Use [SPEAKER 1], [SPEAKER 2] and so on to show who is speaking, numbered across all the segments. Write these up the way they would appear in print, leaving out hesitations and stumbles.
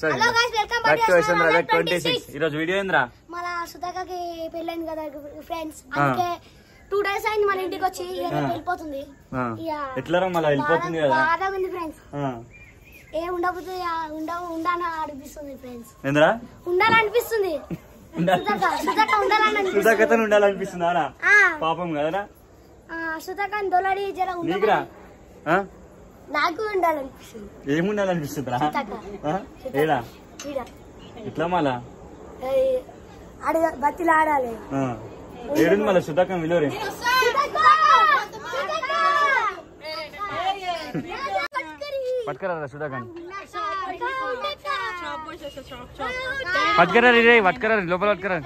[SPEAKER 1] Hello guys welcome back to Yashwant Raja 26. ఈ రోజు video ఏంద్రా మన సుధాకకి పెళ్ళైంది కదా ఫ్రెండ్స్, అందుకే 2 days అయింది మన ఇంటికి వచ్చి వెళ్ళిపోతుంది.
[SPEAKER 2] ఎట్లా మళ్ళీ వెళ్ళిపోతుంది కదా
[SPEAKER 1] బాగా ఉంది ఫ్రెండ్స్. ఏ ఉండకపోతే ఉండాలని అనిపిస్తుంది ఫ్రెండ్స్.
[SPEAKER 2] ఏంద్రా
[SPEAKER 1] ఉండాలనిపిస్తుంది,
[SPEAKER 2] సుధాకతో ఉండాలనిపిస్తుందా? పాపం కదరా
[SPEAKER 1] సుధాకని దొలడి జర
[SPEAKER 2] నీకురా
[SPEAKER 1] నాకు ఉండాలనిపిస్తుంది.
[SPEAKER 2] ఏముండాలనిపిస్తుందిరా? ఏడా ఎట్లా మళ్ళా
[SPEAKER 1] బతిలు ఆడాలి.
[SPEAKER 2] ఏడుంది మళ్ళీ సుధాకం విలువరే పట్టుకరా సుధాకన్ పట్టుకరా రే పట్టుకరా లోపల పట్టుకరా.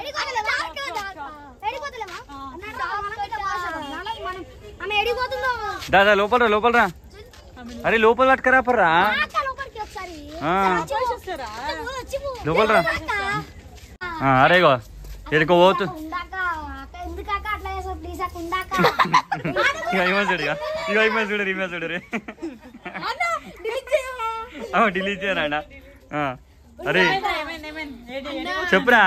[SPEAKER 2] దాదా లోపల లోపల రా. అరే లోపల పట్టుకరా పర్రా లోపల రా. అరే గో ఎడుకో పోతు చూడరు డిలీట్ చేయరా. అరే చెప్పురా.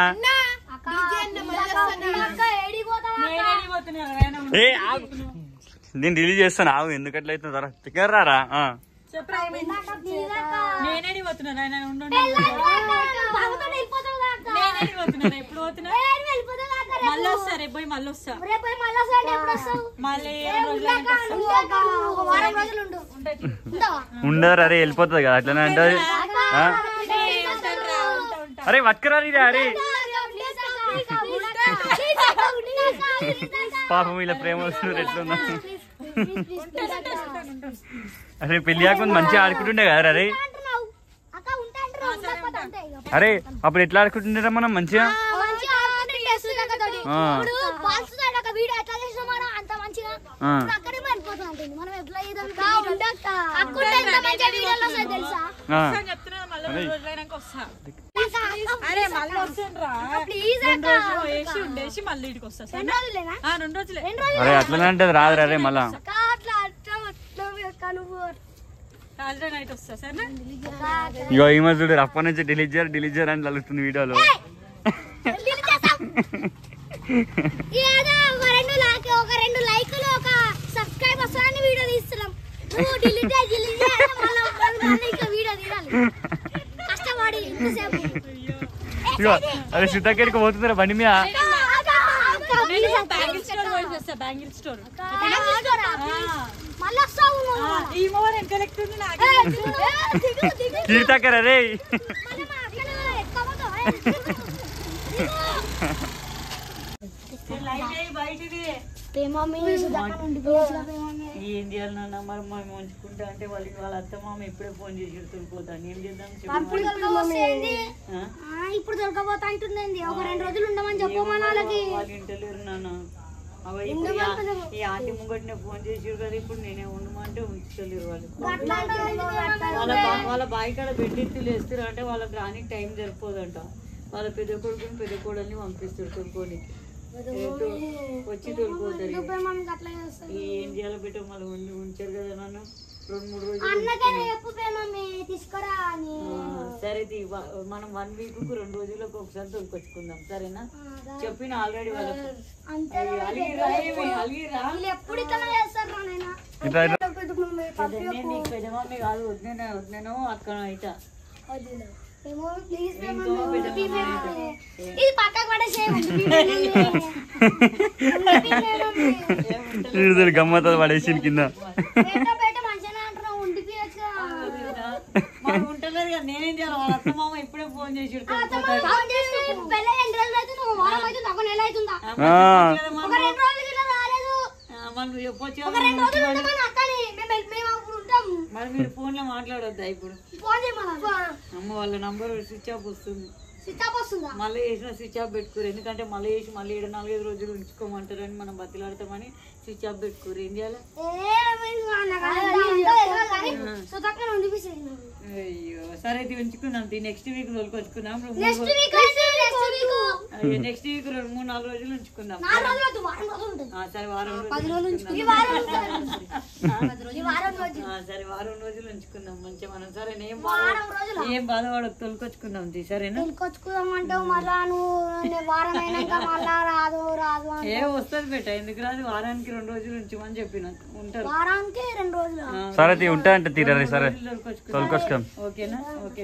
[SPEAKER 2] నేను డిలీట్ చేస్తాను ఆవు ఎందుకట్లా అవుతుంది రా తిక్కరారా. ఉండరు అరే వెళ్ళిపోతుంది కదా అట్లనే అంటది. అరే వట్కరా అరే పాపం ఇలా ప్రేమ వస్తుంది ఎట్లుందా. అరే పెళ్లి కాకుండా మంచిగా ఆడుకుంటుండే కదా అరే. అరే అప్పుడు ఎట్లా ఆడుకుంటుండేరా మనం మంచిగా. అరే అట్లనే అంటే రాదురా అరే మళ్ళా. ఇగో ఈ మధ్య చూడు అప్పటి నుంచి డిలీట్ చేయరు అని తలుస్తుంది వీడియోలో.
[SPEAKER 1] ఒక 2 లైకులు ఒక సబ్స్క్రైబ్ వస్తారని వీడియో తీస్తున్నాం. కష్టపడి
[SPEAKER 2] అరే సీతాకేడికి పోతుందిరా బండి మీద. సీతాకర్ అరే
[SPEAKER 3] ఏం చేయాలన్నా మరి మేము ఉంచుకుంటా అంటే వాళ్ళ అత్త మామ ఇప్పుడే ఫోన్ చేసి తొలిపోతాను. ఏం చేద్దాం
[SPEAKER 1] ఇప్పుడు దొరకపోతా అంటుంది. ఒక 2 రోజులు ఉండమని చెప్పమని
[SPEAKER 3] వాళ్ళు ఇంటలేరు నాన్న. ఈ ఆంటీ ముంగటినే ఫోన్ చేసారు కదా ఇప్పుడు నేనే ఉండమంటే ఉంచుతలేరు వాళ్ళు. వాళ్ళ బావి కాడ బెడ్డెత్తులు వేస్తారు అంటే వాళ్ళకి రానికి టైం సరిపోదంట. వాళ్ళ పెద్ద కొడుకుని పెద్ద కోడల్ని పంపిస్తారు తొలుకోనికి. వచ్చి తోలిపోతారు. ఏం చేయాలో బిడ్డ మళ్ళీ ఉంచారు కదా నన్ను 2-3 రోజులు. సరే మనం 1 week 2 రోజులకు ఒకసారి తోలుకొచ్చుకుందాం సరేనా? చెప్పిన ఆల్రెడీ వాళ్ళకి. పెద్దమమ్మీ కాదు వద్దేనో అక్కడ అయితే
[SPEAKER 2] గమ్మత పడేసి కింద
[SPEAKER 3] ఉంటలేదు కదా. నేనేం చేయాలి? వాళ్ళ అత్త మామ ఇప్పుడే ఫోన్ చేసి మరి మీరు ఫోన్ లో మాట్లాడొద్దా ఇప్పుడు? అమ్మ వాళ్ళ నంబర్ స్విచ్ ఆఫ్ వస్తుంది. మళ్ళీ వేసిన స్విచ్ ఆఫ్ పెట్టుకోరు. ఎందుకంటే మళ్ళీ వేసి మళ్ళీ 4-5 రోజులు ఉంచుకోమంటారని మనం బతిలాడతామని స్విచ్ ఆఫ్ పెట్టుకోరు. ఏం చేయాలి? అయ్యో సరే ఇది ఉంచుకుందాం. నెక్స్ట్ వీక్ తోలుకొచ్చుకుందాం. నెక్స్ట్ వీక్ 3-4 రోజులు ఉంచుకుందాం.
[SPEAKER 1] 4 రోజులు వద్దు, వారం రోజులు ఉంటుంది.
[SPEAKER 3] సరే వారం
[SPEAKER 1] 10 రోజులు ఉంచుకుందాం. ఈ వారం రోజులు
[SPEAKER 3] సరే వారం రోజులు ఉంచుకుందాం మంచిగా మనం. సరే
[SPEAKER 1] వారం రోజులు
[SPEAKER 3] ఏం బాధపడకు, తొలుకొచ్చుకుందాం సరేనా.
[SPEAKER 1] తీసుకొచ్చుకుందాం అంటావు మళ్ళా నువ్వు వారం అయినాక మళ్ళా రాదు
[SPEAKER 3] ఏ వస్తుంది బెట్ట, ఎందుకు రాదు? వారానికి 2 రోజులు ఉంచమని చెప్పిన ఉంటారు.
[SPEAKER 1] వారానికి 2 రోజులు.
[SPEAKER 2] సరే ఉంటా అంటే తీరాలి. సరే తోలుకొచ్చుకోం.
[SPEAKER 3] ఓకేనా? ఓకే.